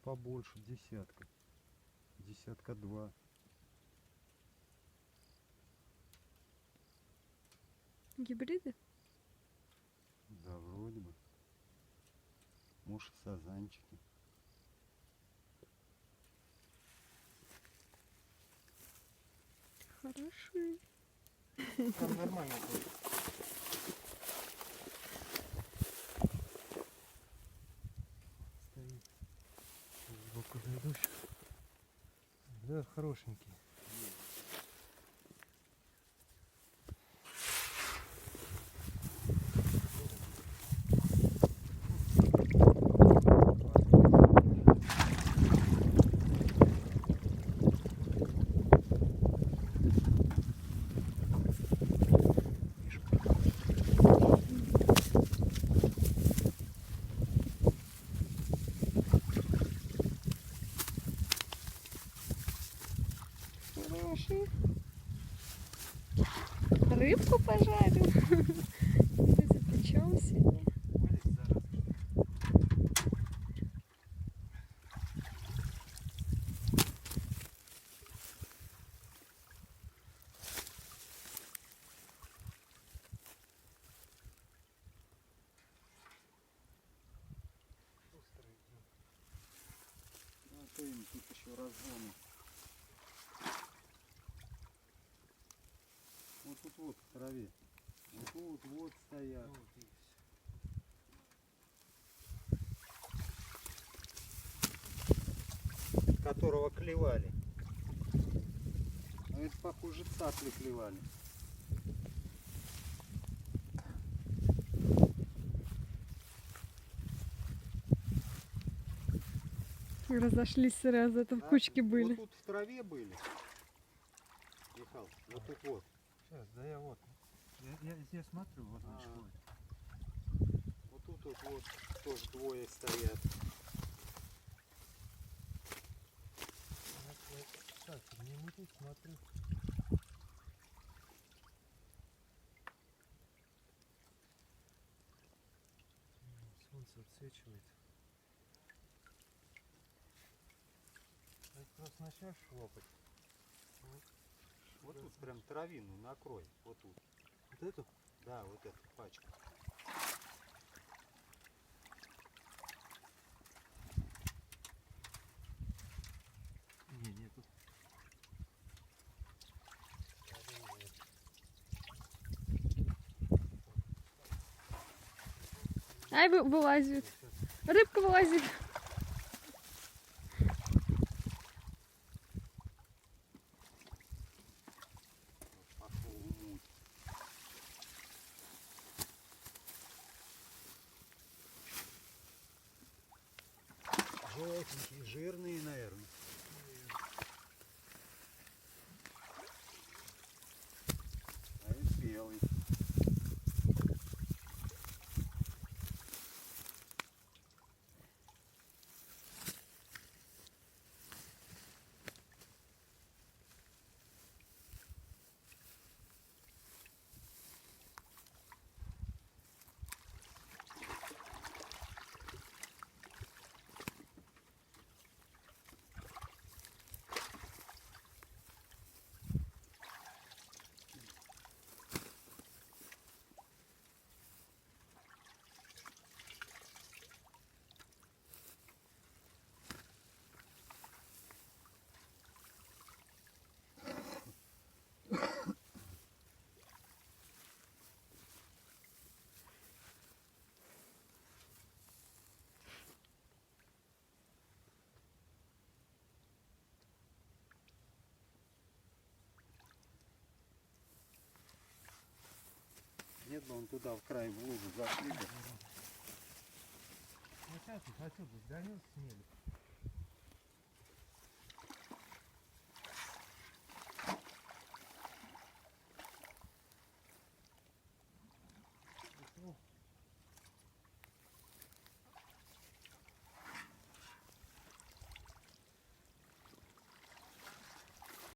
побольше, десятка. Десятка два. Гибриды? Да, вроде бы. Может, сазанчики. Хорошие. Там нормально будет. Стоит. Сбоку зайду сейчас. Да, хорошенький. Хорошие. Рыбку пожарим. Или запечем сегодня. Вылез, зараза. Ну, а то им тут еще разгоны. Вот тут вот в траве. Вот тут вот стоят. Которого клевали. А это похоже цапли клевали. Разошлись сразу, это в Да, кучке были. Вот тут в траве были. Михал, вот тут вот. Сейчас, да я вот. Я смотрю, вот он Ага. ходит. Вот тут вот тоже двое стоят. Так, не мутить, смотрю. Солнце отсвечивает. Это просто начнешь шлопать. Вот тут прям травину накрой. Вот тут. Вот эту? Да, вот эту пачку. Не, нету. Ай, вылазит. Рыбка вылазит. Пошел в муть. Желтенькие, жирные, наверное. А это белый. Нет бы он туда в край в лужу зашли бы. Ну сейчас их отсюда сгоню с мели.